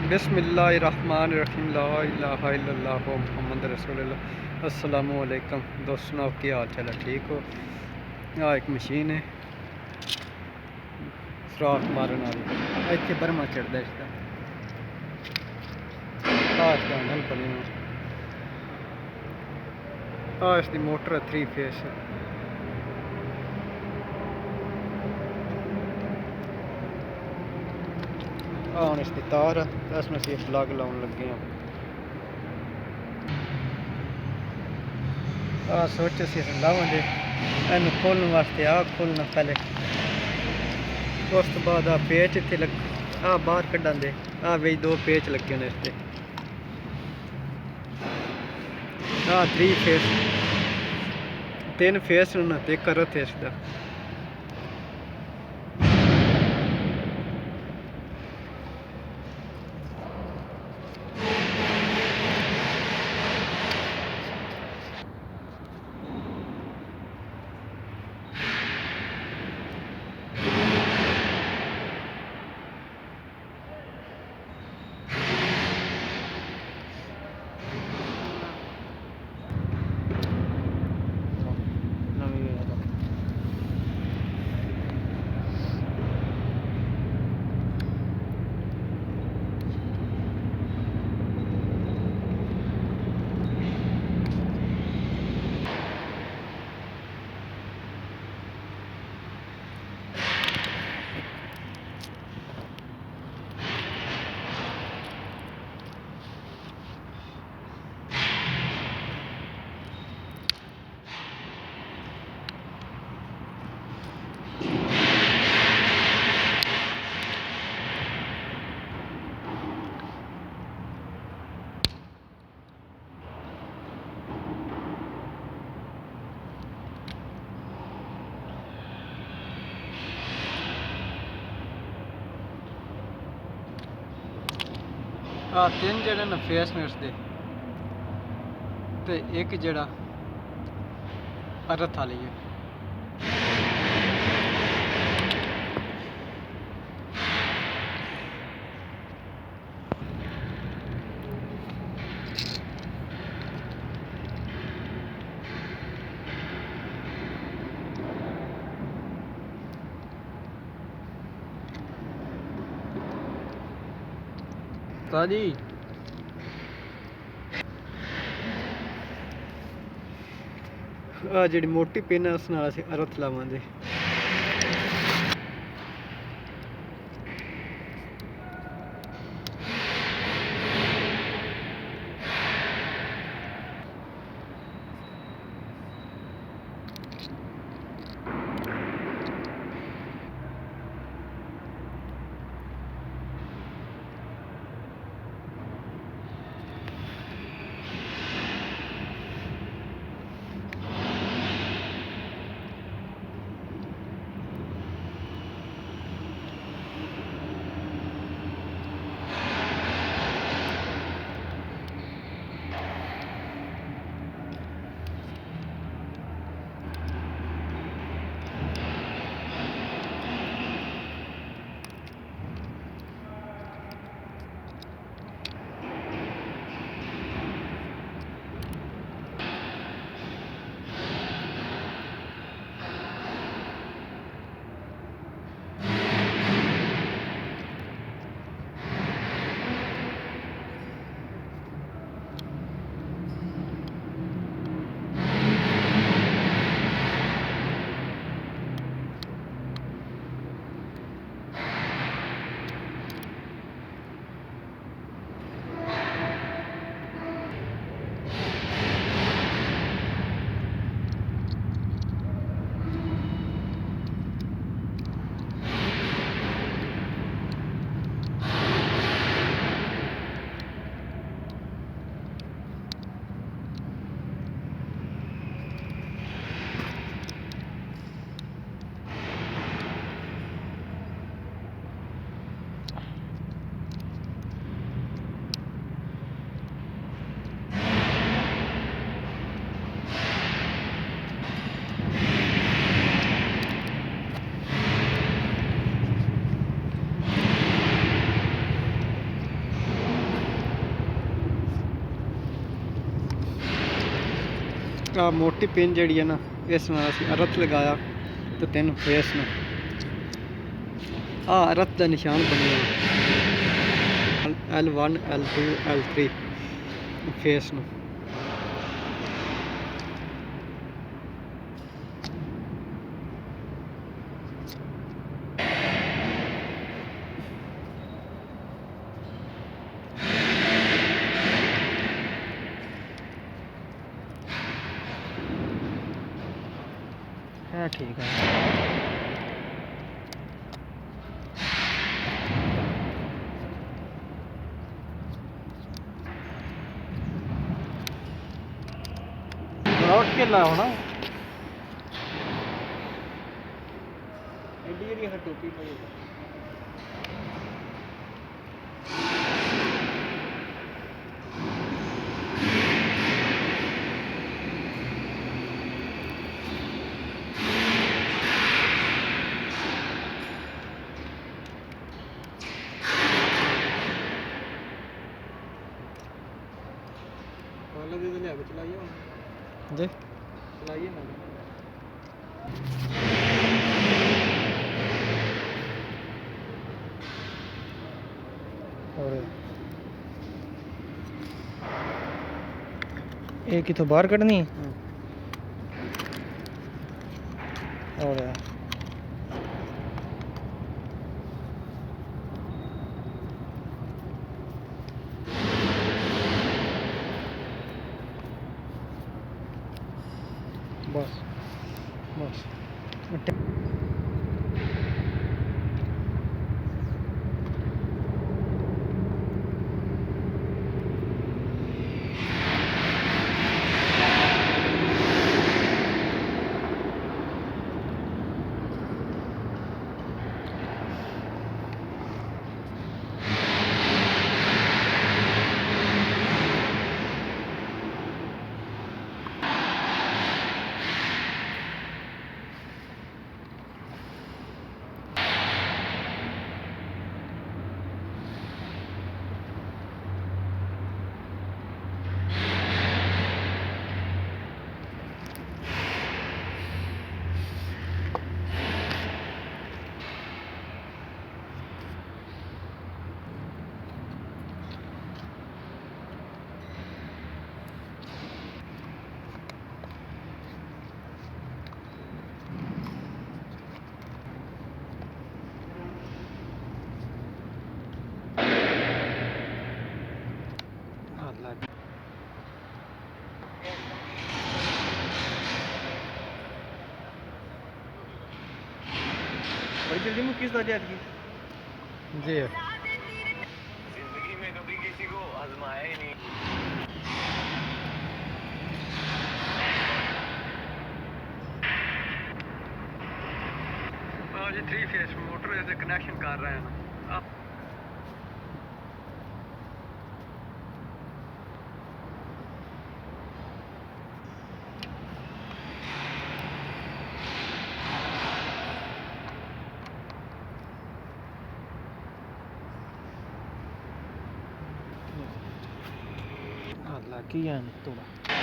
बिस्मिल्लाहिर्रहमानिर्रहीम ला इलाहा इल्लल्लाह मुहम्मद रसूलुल्लाह। अस्सलामु अलैकुम दोस्तों, सुनाओ क्या हाल चाल है? ठीक हो? यहाँ एक मशीन है सुराख मारने वाली, इतने बर्मा चढ़ता इसका हैंडल बने इसकी मोटर 3 फेस। हम इसकी तार इसमें से प्लग लाने लगे हैं। सोच असी लावे इन खोलने वास्ते खोलना पहले, उस तो बाद पेच इतने लग बाहर कढ़न दे बी 2 पेच लगे ने इस 3 फेस 3 फेस ते करत है इसका। तीन जड़े न फेस ने उसके ते एक जड़ा अर्थ वाली है। जी जी मोटी पिन है उस नाल असीं अर्थ लावांगे। आ मोटी पिन जी है ना, इस में असी अरथ लगाया तो तेन फेस न आ अरथ का निशान बनया L1 L2 L3 फेस न है ठीक है। लौट के ला होना एडी जी टोपी पाई चलाइए जी चलाइए ना। और एक ही तो बाहर कटनी और बस बस बड़ी जल्दी में किस वजह की जी जिंदगी में कभी किसी को आजमाया ही नहीं। आज 3 फेस मोटर से कनेक्शन कर रहे हैं ना। लगी है थोड़ा